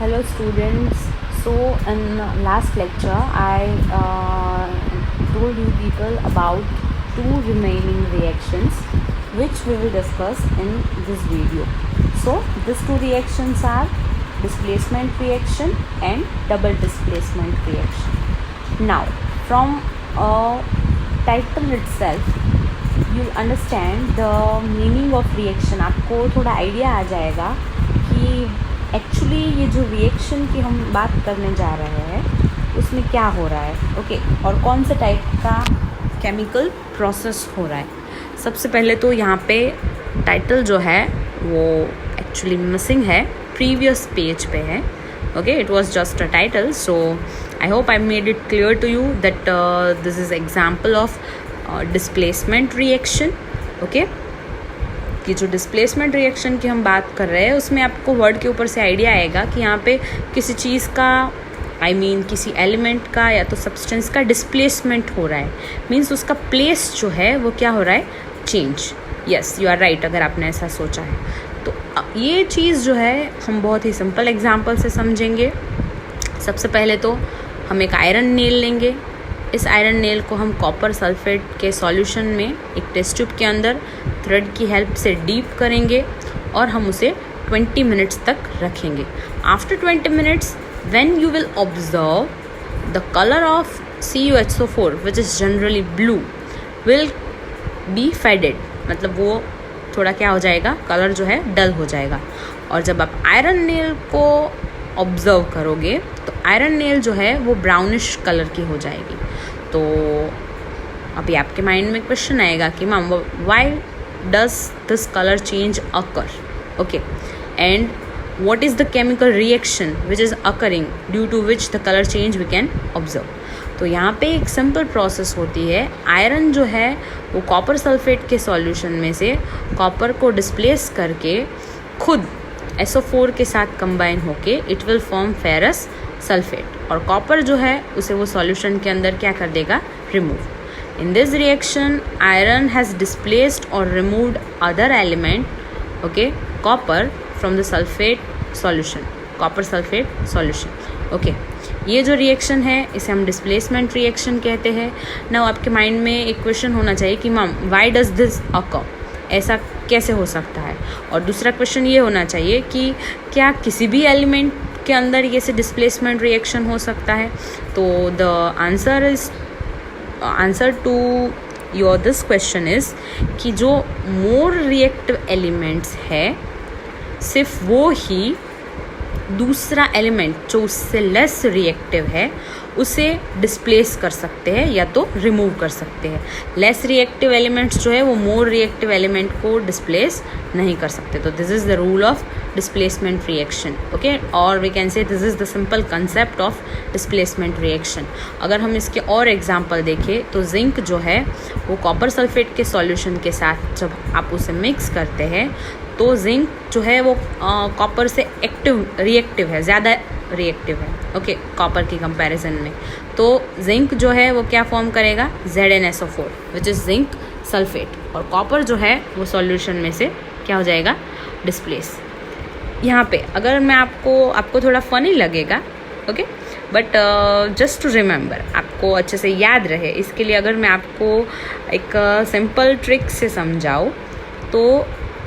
Hello students. So in last lecture I told you people about two remaining reactions which we will discuss in this video. So these two reactions are displacement reaction and double displacement reaction. Now from title itself you'll understand the meaning of reaction. आपको थोड़ा idea आ जाएगा कि actually ये जो reaction की हम बात करने जा रहे हैं उसमें क्या हो रहा है, ओके, और कौन से टाइप का केमिकल प्रोसेस हो रहा है. सबसे पहले तो यहाँ पे टाइटल जो है वो एक्चुअली मिसिंग है, प्रीवियस पेज पे है. Okay, it was just a title. So I hope I made it clear to you that this is example of displacement reaction. Okay, कि जो डिस्प्लेसमेंट रिएक्शन की हम बात कर रहे हैं उसमें आपको वर्ड के ऊपर से आइडिया आएगा कि यहाँ पे किसी चीज़ का किसी एलिमेंट का या तो सब्सटेंस का डिस्प्लेसमेंट हो रहा है. मीन्स उसका प्लेस जो है वो क्या हो रहा है, change. Yes, you are right अगर आपने ऐसा सोचा है. तो ये चीज़ जो है हम बहुत ही सिंपल एग्जाम्पल से समझेंगे. सबसे पहले तो हम एक आयरन नेल लेंगे. इस आयरन नेल को हम कॉपर सल्फेट के सॉल्यूशन में एक टेस्ट ट्यूब के अंदर थ्रेड की हेल्प से डीप करेंगे और हम उसे 20 मिनट्स तक रखेंगे. After 20 minutes when you will observe the colour of CuHO4 which is generally blue will be faded. मतलब वो थोड़ा क्या हो जाएगा, कलर जो है डल हो जाएगा. और जब आप आयरन नेल को ऑब्जर्व करोगे तो आयरन नेल जो है वो ब्राउनिश कलर की हो जाएगी. तो अभी आपके माइंड में क्वेश्चन आएगा कि ma'am why does this colour change occur. Okay, and what is the chemical reaction which is occurring due to which the colour change we can observe. तो यहाँ पे एक सिंपल प्रोसेस होती है. आयरन जो है वो कॉपर सल्फेट के सॉल्यूशन में से कॉपर को डिस्प्लेस करके खुद SO4 के साथ कंबाइन होके it will form ferrous sulphate, और कॉपर जो है उसे वो सॉल्यूशन के अंदर क्या कर देगा, remove. In this reaction iron has displaced और removed other element, okay, copper from the sulphate solution, copper sulphate solution. Okay, ये जो रिएक्शन है इसे हम डिस्प्लेसमेंट रिएक्शन कहते हैं. नाउ आपके माइंड में एक क्वेश्चन होना चाहिए कि मैम व्हाई डज दिस अकर, ऐसा कैसे हो सकता है. और दूसरा क्वेश्चन ये होना चाहिए कि क्या किसी भी एलिमेंट के अंदर ये से डिस्प्लेसमेंट रिएक्शन हो सकता है. तो the answer to your this question is कि जो मोर रिएक्टिव एलिमेंट्स है सिर्फ वो ही दूसरा एलिमेंट जो उससे लेस रिएक्टिव है उसे डिस्प्लेस कर सकते हैं या तो रिमूव कर सकते हैं. लेस रिएक्टिव एलिमेंट्स जो है वो मोर रिएक्टिव एलिमेंट को डिस्प्लेस नहीं कर सकते. तो this is the rule of displacement reaction. Okay, और we can say this is the simple concept of displacement reaction. अगर हम इसके और एग्जांपल देखें तो जिंक जो है वो कॉपर सल्फेट के सॉल्यूशन के साथ जब आप उसे मिक्स करते हैं तो जिंक जो है वो कॉपर से रिएक्टिव है, ज़्यादा रिएक्टिव है. ओके, कॉपर की कंपैरिजन में. तो जिंक जो है वो क्या फॉर्म करेगा, ZnSO4 which is zinc sulphate, और कॉपर जो है वो सॉल्यूशन में से क्या हो जाएगा, डिस्प्लेस. यहाँ पे अगर मैं आपको थोड़ा फनी लगेगा, okay, but just to remember, आपको अच्छे से याद रहे इसके लिए अगर मैं आपको एक सिंपल ट्रिक से समझाऊँ तो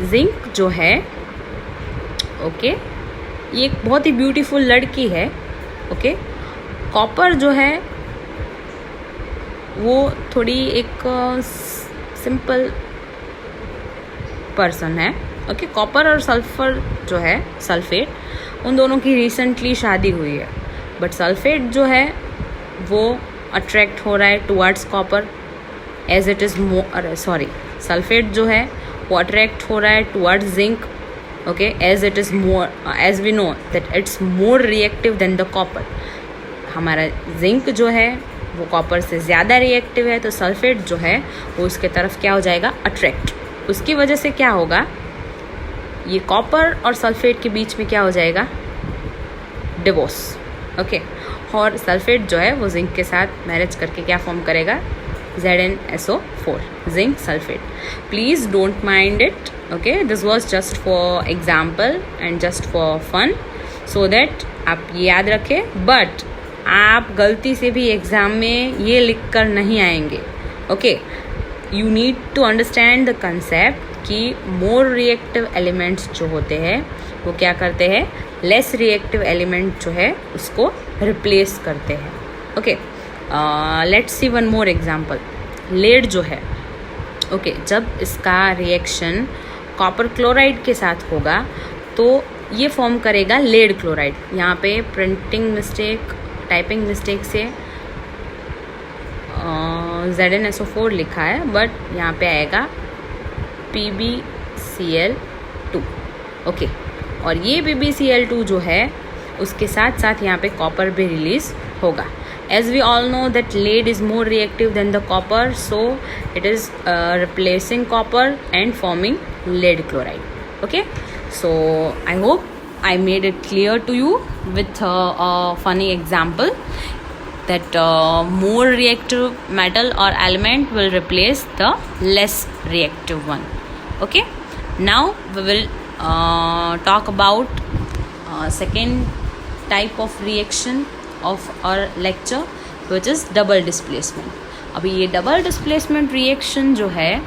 जिंक जो है, ओके, ये एक बहुत ही ब्यूटीफुल लड़की है. ओके, कॉपर जो है वो थोड़ी एक सिंपल पर्सन है. ओके, कॉपर और सल्फर जो है सल्फेट, उन दोनों की रिसेंटली शादी हुई है. बट सल्फेट जो है वो अट्रैक्ट हो रहा है towards copper as it is sulphate जो है वो अट्रैक्ट हो रहा है towards zinc. Okay, as it is more, as we know that it's more reactive than the copper. हमारा जिंक जो है वो कॉपर से ज़्यादा रिएक्टिव है, तो सल्फेट जो है वो उसके तरफ क्या हो जाएगा, अट्रैक्ट. उसकी वजह से क्या होगा, ये कॉपर और सल्फेट के बीच में क्या हो जाएगा, डिवोर्स. ओके, और सल्फेट जो है वो जिंक के साथ मैरिज करके क्या फॉर्म करेगा, ZnSO4, zinc sulfate. Please don't mind it. Okay, this was just for example and just for fun, so that आप ये याद रखें, बट आप गलती से भी एग्ज़ाम में ये लिख कर नहीं आएंगे. Okay, you need to understand the concept कि मोर रिएक्टिव एलिमेंट्स जो होते हैं वो क्या करते हैं, लेस रिएक्टिव एलिमेंट जो है उसको रिप्लेस करते हैं. Okay, let's see one more example. Lead जो है, ओके, जब इसका रिएक्शन कॉपर क्लोराइड के साथ होगा तो ये फॉर्म करेगा लेड क्लोराइड. यहाँ पे प्रिंटिंग मिस्टेक, टाइपिंग मिस्टेक से ZnSO4 लिखा है, बट यहाँ पे आएगा PbCl2. ओके, और ये PbCl2 जो है उसके साथ साथ यहाँ पे कॉपर भी रिलीज होगा. As we all know that lead is more reactive than the copper, so it is replacing copper and forming lead chloride. Okay, so I hope I made it clear to you with a funny example that more reactive metal or element will replace the less reactive one. Okay, now we will talk about second type of reaction of our lecture, which is double displacement. अभी ये double displacement reaction जो है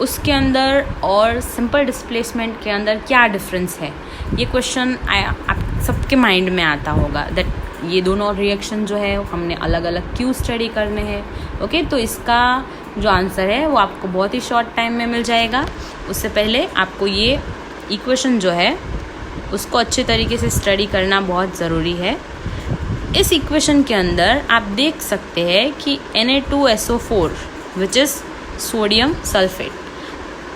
उसके अंदर और simple displacement के अंदर क्या डिफरेंस है, ये क्वेश्चन आप सबके माइंड में आता होगा. दैट ये दोनों रिएक्शन जो है हमने अलग अलग क्यों स्टडी करने हैं. ओके, तो इसका जो आंसर है वो आपको बहुत ही शॉर्ट टाइम में मिल जाएगा. उससे पहले आपको ये इक्वेशन जो है उसको अच्छे तरीके से स्टडी करना बहुत ज़रूरी है. इस इक्वेशन के अंदर आप देख सकते हैं कि Na2SO4 which is sodium sulphate,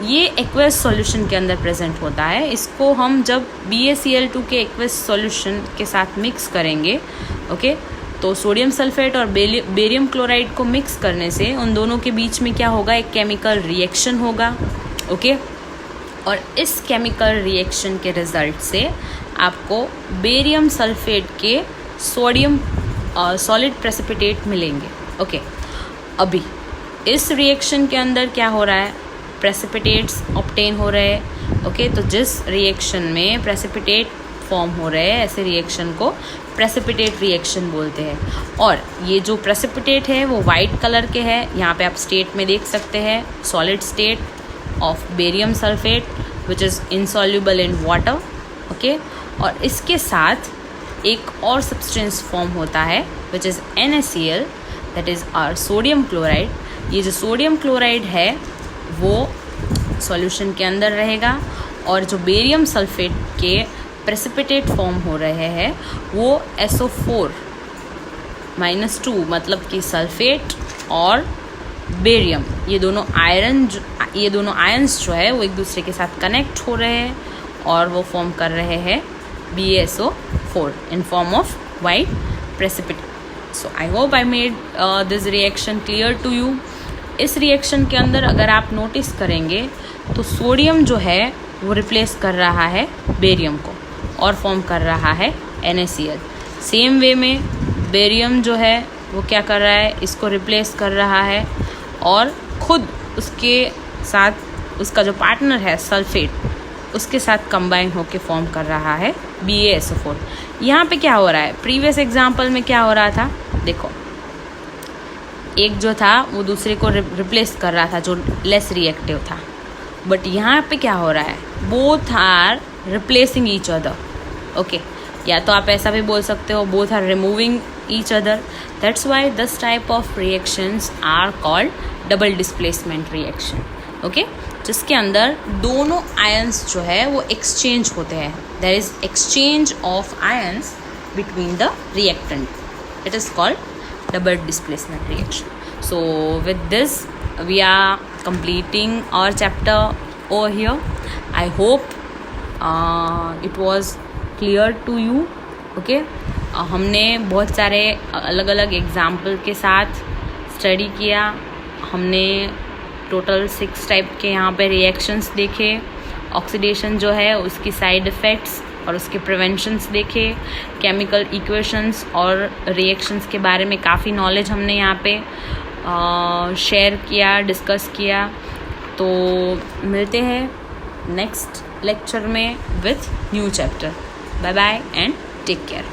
ये एक्वस सॉल्यूशन के अंदर प्रेजेंट होता है. इसको हम जब BaCl2 के एक्वस सॉल्यूशन के साथ मिक्स करेंगे, ओके, तो सोडियम सल्फेट और बेरियम क्लोराइड को मिक्स करने से उन दोनों के बीच में क्या होगा, एक केमिकल रिएक्शन होगा. ओके, और इस केमिकल रिएक्शन के रिजल्ट से आपको बेरियम सल्फेट के सोडियम सॉलिड प्रेसिपिटेट मिलेंगे. ओके, अभी इस रिएक्शन के अंदर क्या हो रहा है, प्रेसिपिटेट्स ऑब्टेन हो रहे हैं. ओके, तो जिस रिएक्शन में प्रेसिपिटेट फॉर्म हो रहे हैं ऐसे रिएक्शन को प्रेसिपिटेट रिएक्शन बोलते हैं. और ये जो प्रेसिपिटेट है वो वाइट कलर के है. यहाँ पे आप स्टेट में देख सकते हैं solid state of barium sulphate which is insoluble in water. Okay, और इसके साथ एक और सब्सटेंस फॉर्म होता है which is NaCl, that is our sodium chloride. ये जो सोडियम क्लोराइड है वो सॉल्यूशन के अंदर रहेगा और जो बेरियम सल्फेट के प्रेसिपिटेट फॉर्म हो रहे हैं वो SO4 -2, मतलब कि सल्फेट और बेरियम, ये दोनों आयन्स जो है वो एक दूसरे के साथ कनेक्ट हो रहे हैं और वो फॉर्म कर रहे हैं BaSO4 in form of white precipitate. So I hope I made this reaction clear to you. इस रिएक्शन के अंदर अगर आप नोटिस करेंगे तो सोडियम जो है वो रिप्लेस कर रहा है बेरियम को और फॉर्म कर रहा है NaCl. सेम वे में बेरियम जो है वो क्या कर रहा है, इसको रिप्लेस कर रहा है और ख़ुद उसके साथ उसका जो पार्टनर है सल्फेट उसके साथ कंबाइन होके फॉर्म कर रहा है BaSO4. यहाँ पे क्या हो रहा है, प्रीवियस एग्जांपल में क्या हो रहा था, देखो एक जो था वो दूसरे को रिप्लेस कर रहा था जो लेस रिएक्टिव था, बट यहाँ पे क्या हो रहा है, both are replacing each other. Okay, या तो आप ऐसा भी बोल सकते हो both are removing each other. That's why this type of reactions are called double displacement reaction. Okay, जिसके अंदर दोनों आयन्स जो है वो एक्सचेंज होते हैं. There is exchange of ions between the reactant. It is called double displacement reaction. So with this we are completing our chapter over here. I hope it was clear to you. Okay, हमने बहुत सारे अलग अलग example के साथ study किया. हमने total 6 type के यहाँ पे रिएक्शंस देखे. ऑक्सीडेशन जो है उसकी साइड इफ़ेक्ट्स और उसके प्रिवेंशंस देखे. केमिकल इक्वेशंस और रिएक्शंस के बारे में काफ़ी नॉलेज हमने यहाँ पे शेयर किया, डिस्कस किया. तो मिलते हैं नेक्स्ट लेक्चर में with new chapter. Bye bye and take care.